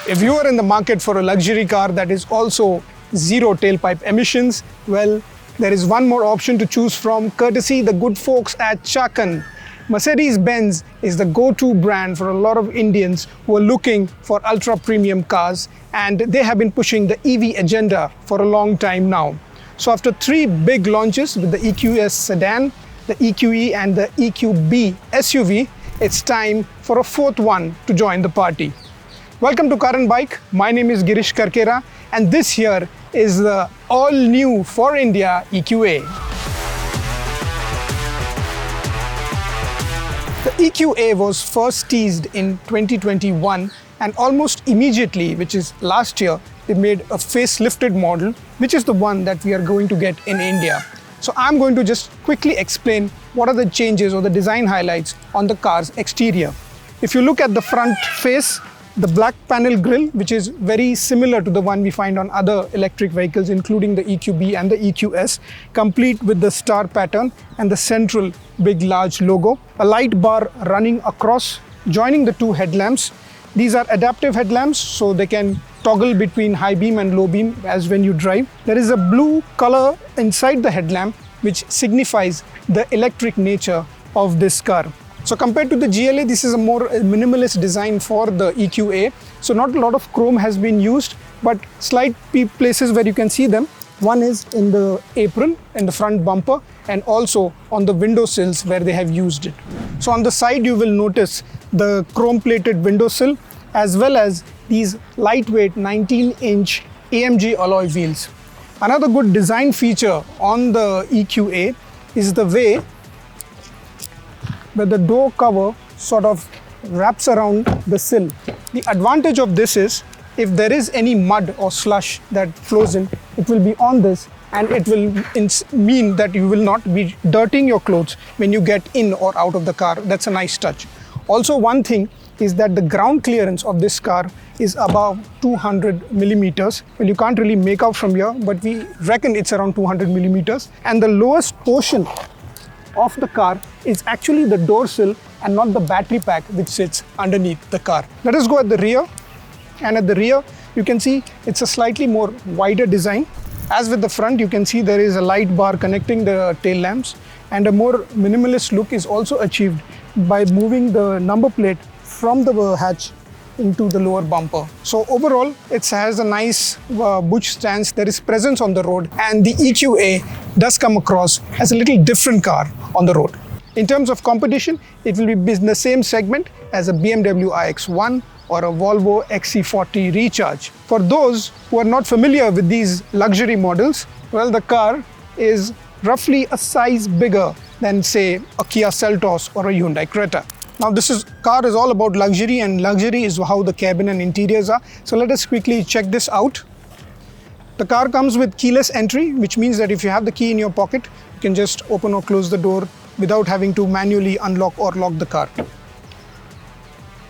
If you are in the market for a luxury car that is also zero tailpipe emissions, well, there is one more option to choose from, courtesy the good folks at Chakan. Mercedes-Benz is the go-to brand for a lot of Indians who are looking for ultra-premium cars, and they have been pushing the EV agenda for a long time now. So after 3 big launches with the EQS sedan, the EQE and the EQB SUV, it's time for a 4th one to join the party. Welcome to Carandbike. My name is Girish Karkera, and this here is the all-new for India EQA. The EQA was first teased in 2021, and almost immediately, which is last year, they made a facelifted model, which is the one that we are going to get in India. So I'm going to just quickly explain what are the changes or the design highlights on the car's exterior. If you look at the front face, the black panel grille, which is very similar to the one we find on other electric vehicles, including the EQB and the EQS, complete with the star pattern and the central big large logo. A light bar running across, joining the 2 headlamps. These are adaptive headlamps, so they can toggle between high beam and low beam as when you drive. There is a blue color inside the headlamp, which signifies the electric nature of this car. So compared to the GLA, this is a more minimalist design for the EQA. So not a lot of chrome has been used, but slight places where you can see them. One is in the apron, in the front bumper, and also on the window sills where they have used it. So on the side, you will notice the chrome-plated windowsill, as well as these lightweight 19-inch AMG alloy wheels. Another good design feature on the EQA is the way where the door cover sort of wraps around the sill. The advantage of this is, if there is any mud or slush that flows in, it will be on this, and it will mean that you will not be dirtying your clothes when you get in or out of the car. That's a nice touch. Also, one thing is that the ground clearance of this car is above 200 millimeters. Well, you can't really make out from here, but we reckon it's around 200 millimeters. And the lowest portion of the car is actually the door sill and not the battery pack which sits underneath the car. Let us go at the rear. And at the rear, you can see it's a slightly more wider design. As with the front, you can see there is a light bar connecting the tail lamps, and a more minimalist look is also achieved by moving the number plate from the hatch into the lower bumper. So overall, it has a nice butch stance. There is presence on the road, and the EQA does come across as a little different car on the road. In terms of competition, it will be in the same segment as a BMW iX1 or a Volvo XC40 Recharge. For those who are not familiar with these luxury models, well, the car is roughly a size bigger than, say, a Kia Seltos or a Hyundai Creta. Now, this car is all about luxury, and luxury is how the cabin and interiors are. So let us quickly check this out. The car comes with keyless entry, which means that if you have the key in your pocket, you can just open or close the door without having to manually unlock or lock the car.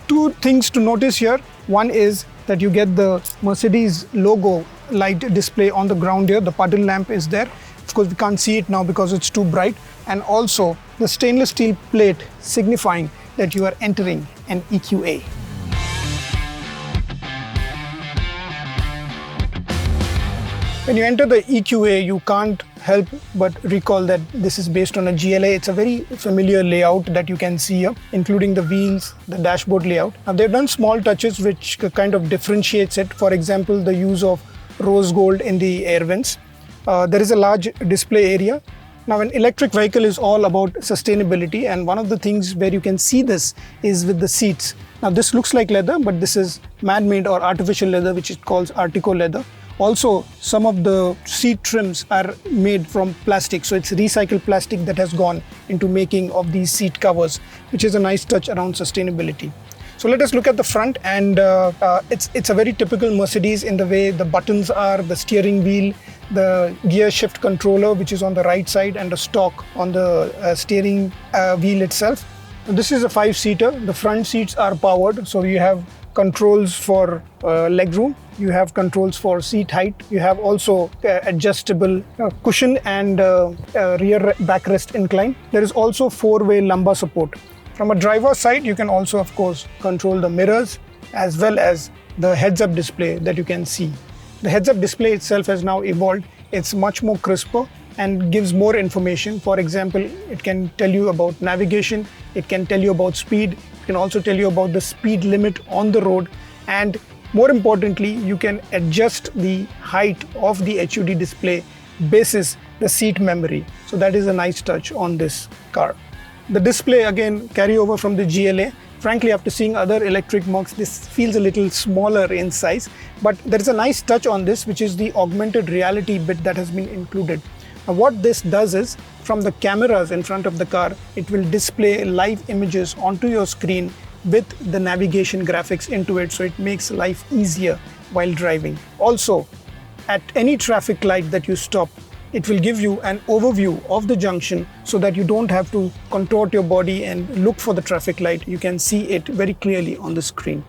2 things to notice here. One is that you get the Mercedes logo light display on the ground here. The puddle lamp is there. Of course, we can't see it now because it's too bright. And also the stainless steel plate signifying that you are entering an EQA. When you enter the EQA, you can't help but recall that this is based on a GLA. It's a very familiar layout that you can see here, including the wheels, the dashboard layout. Now, they've done small touches which kind of differentiates it. For example, the use of rose gold in the air vents. There is a large display area. Now, an electric vehicle is all about sustainability, and one of the things where you can see this is with the seats. Now, this looks like leather, but this is man-made or artificial leather, which it calls Artico leather. Also, some of the seat trims are made from plastic, so it's recycled plastic that has gone into making of these seat covers, which is a nice touch around sustainability. So let us look at the front, and it's a very typical Mercedes in the way the buttons are, the steering wheel, the gear shift controller, which is on the right side, and the stalk on the steering wheel itself. This is a 5-seater. The front seats are powered, so you have controls for legroom, you have controls for seat height, you have also adjustable cushion and rear backrest incline. There is also 4-way lumbar support. From a driver's side, you can also, of course, control the mirrors as well as the heads-up display that you can see. The heads-up display itself has now evolved. It's much more crisper and gives more information. For example, it can tell you about navigation, it can tell you about speed, it can also tell you about the speed limit on the road, and more importantly, you can adjust the height of the HUD display basis the seat memory. So that is a nice touch on this car. The display again carry over from the GLA. Frankly, after seeing other electric mugs, this feels a little smaller in size, but there is a nice touch on this, which is the augmented reality bit that has been included. Now, what this does is, from the cameras in front of the car, it will display live images onto your screen with the navigation graphics into it, so it makes life easier while driving. Also, at any traffic light that you stop, it will give you an overview of the junction so that you don't have to contort your body and look for the traffic light. You can see it very clearly on the screen.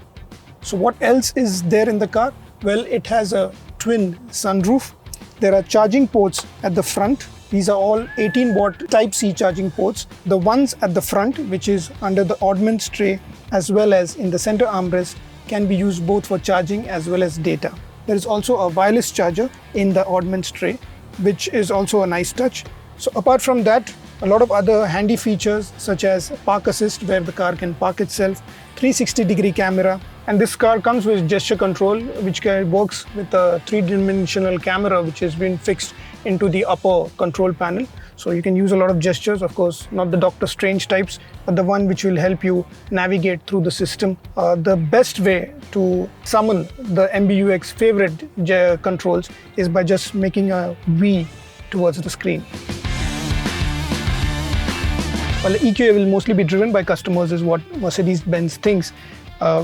So what else is there in the car? Well, it has a twin sunroof. There are charging ports at the front. These are all 18-watt Type-C charging ports. The ones at the front, which is under the oddments tray, as well as in the center armrest, can be used both for charging as well as data. There is also a wireless charger in the oddments tray, which is also a nice touch. So apart from that, a lot of other handy features such as park assist, where the car can park itself, 360-degree camera, and this car comes with gesture control, which works with a 3-dimensional camera which has been fixed into the upper control panel. So you can use a lot of gestures, of course, not the Doctor Strange types, but the one which will help you navigate through the system. The best way to summon the MBUX favorite controls is by just making a V towards the screen. Well, the EQA will mostly be driven by customers is what Mercedes-Benz thinks.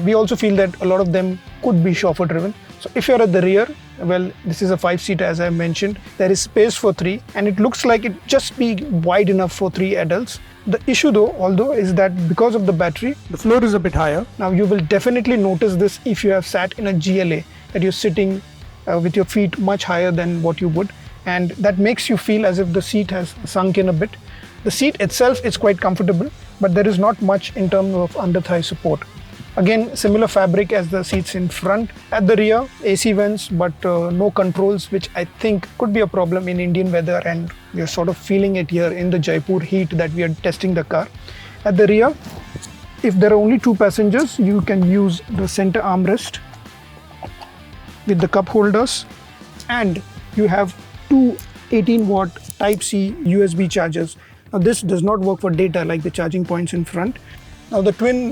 We also feel that a lot of them could be chauffeur driven. So if you're at the rear, well, this is a 5-seater as I mentioned. There is space for 3 and it looks like it just be wide enough for 3 adults. The issue though, is that because of the battery, the floor is a bit higher. Now you will definitely notice this if you have sat in a GLA, that you're sitting with your feet much higher than what you would. And that makes you feel as if the seat has sunk in a bit. The seat itself is quite comfortable, but there is not much in terms of under-thigh support. Again, similar fabric as the seats in front. At the rear, AC vents, but no controls, which I think could be a problem in Indian weather, and we are sort of feeling it here in the Jaipur heat that we are testing the car. At the rear, if there are only 2 passengers, you can use the center armrest with the cup holders, and you have 2 18-watt Type-C USB chargers. Now this does not work for data like the charging points in front. Now the twin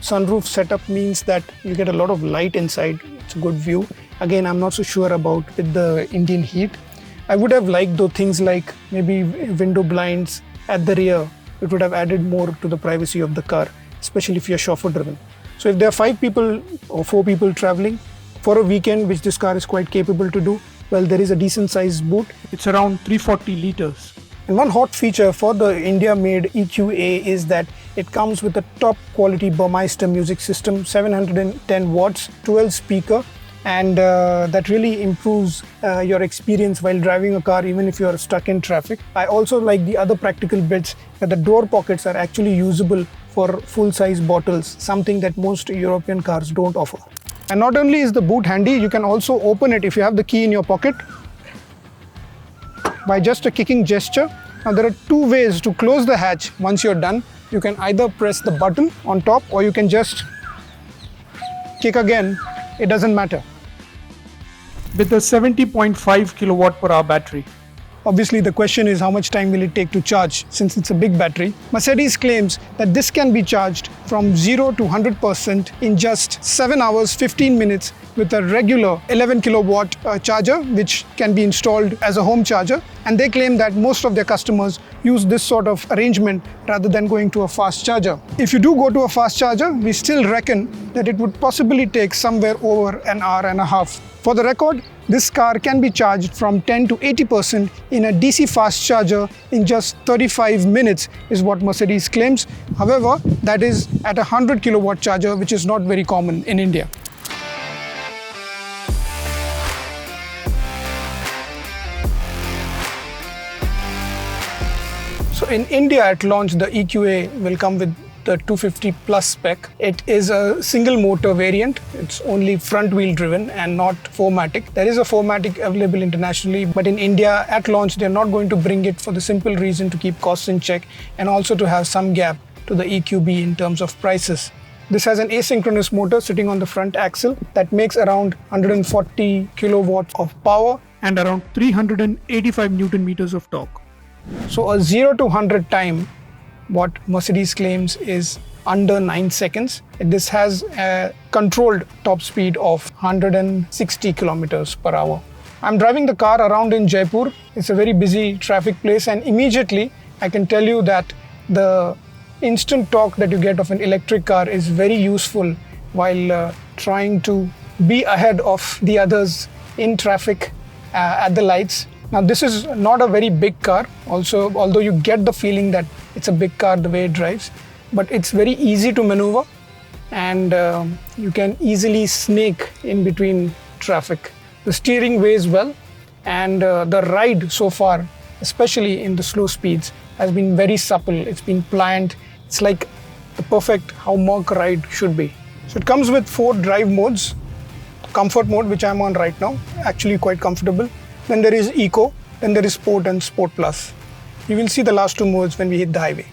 sunroof setup means that you get a lot of light inside. It's a good view. Again, I'm not so sure about with the Indian heat. I would have liked though things like maybe window blinds at the rear. It would have added more to the privacy of the car, especially if you're chauffeur driven. So if there are 5 people or 4 people traveling for a weekend, which this car is quite capable to do, well, there is a decent sized boot. It's around 340 liters. And one hot feature for the India-made EQA is that it comes with a top quality Burmeister music system, 710 watts, 12 speaker, and that really improves your experience while driving a car, even if you are stuck in traffic. I also like the other practical bits, that the door pockets are actually usable for full-size bottles, something that most European cars don't offer. And not only is the boot handy, you can also open it if you have the key in your pocket by just a kicking gesture. Now there are 2 ways to close the hatch once you're done. You can either press the button on top or you can just kick again, it doesn't matter. With a 70.5 kilowatt per hour battery. Obviously the question is how much time will it take to charge since it's a big battery. Mercedes claims that this can be charged from 0 to 100% in just 7 hours 15 minutes with a regular 11 kilowatt charger which can be installed as a home charger, and they claim that most of their customers use this sort of arrangement rather than going to a fast charger. If you do go to a fast charger, we still reckon that it would possibly take somewhere over an hour and a half. For the record, this car can be charged from 10 to 80% in a DC fast charger in just 35 minutes is what Mercedes claims. However, that is at a 100 kilowatt charger, which is not very common in India. So in India at launch, the EQA will come with the 250 plus spec. It is a single motor variant. It's only front wheel driven and not 4MATIC. There is a 4MATIC available internationally, but in India at launch they're not going to bring it for the simple reason to keep costs in check and also to have some gap to the EQB in terms of prices. This has an asynchronous motor sitting on the front axle that makes around 140 kilowatts of power and around 385 Newton meters of torque. So a 0 to 100 time, what Mercedes claims is under 9 seconds. This has a controlled top speed of 160 kilometers per hour. I'm driving the car around in Jaipur. It's a very busy traffic place, and immediately I can tell you that the instant torque that you get of an electric car is very useful while trying to be ahead of the others in traffic at the lights. Now this is not a very big car also, although you get the feeling that it's a big car the way it drives, but it's very easy to maneuver and you can easily snake in between traffic. The steering weighs well, and the ride so far, especially in the slow speeds, has been very supple. It's been pliant. It's like the perfect how Merc ride should be. So it comes with 4 drive modes. Comfort mode, which I'm on right now, actually quite comfortable. Then there is Eco, then there is Sport and Sport Plus. You will see the last 2 modes when we hit the highway.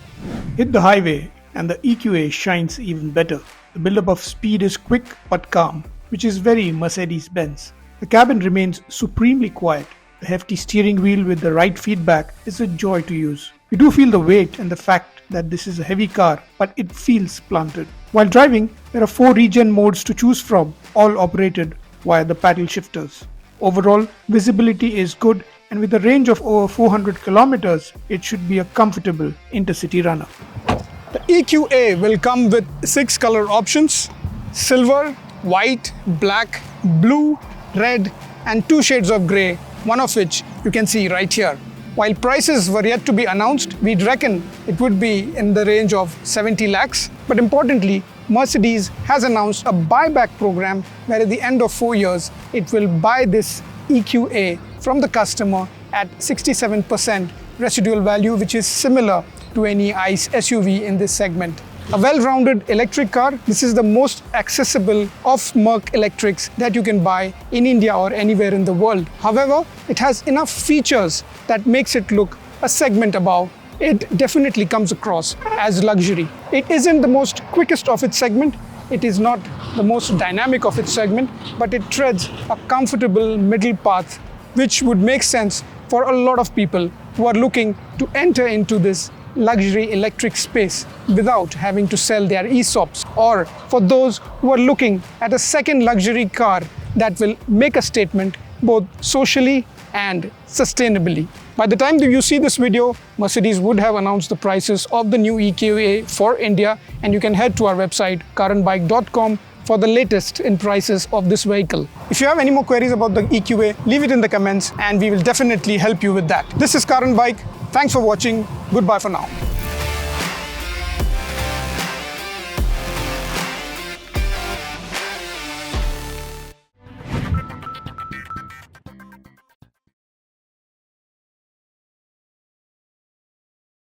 Hit the highway and the EQA shines even better. The buildup of speed is quick but calm, which is very Mercedes-Benz. The cabin remains supremely quiet. The hefty steering wheel with the right feedback is a joy to use. You do feel the weight and the fact that this is a heavy car, but it feels planted. While driving, there are 4 regen modes to choose from, all operated via the paddle shifters. Overall, visibility is good, and with a range of over 400 kilometers, it should be a comfortable intercity runner. The EQA will come with 6 color options: silver, white, black, blue, red, and 2 shades of grey, one of which you can see right here. While prices were yet to be announced, we'd reckon it would be in the range of 70 lakhs. But importantly, Mercedes has announced a buyback program where at the end of 4 years, it will buy this EQA from the customer at 67% residual value, which is similar to any ICE SUV in this segment. A well-rounded electric car, this is the most accessible of Merc electrics that you can buy in India or anywhere in the world. However, it has enough features that makes it look a segment above. It definitely comes across as luxury. It isn't the most quickest of its segment. It is not the most dynamic of its segment, but it treads a comfortable middle path, which would make sense for a lot of people who are looking to enter into this luxury electric space without having to sell their ESOPs, or for those who are looking at a second luxury car that will make a statement both socially and sustainably. By the time that you see this video, Mercedes would have announced the prices of the new EQA for India, and you can head to our website carandbike.com for the latest in prices of this vehicle. If you have any more queries about the EQA, leave it in the comments and we will definitely help you with that. This is Carandbike. Thanks for watching. Goodbye for now.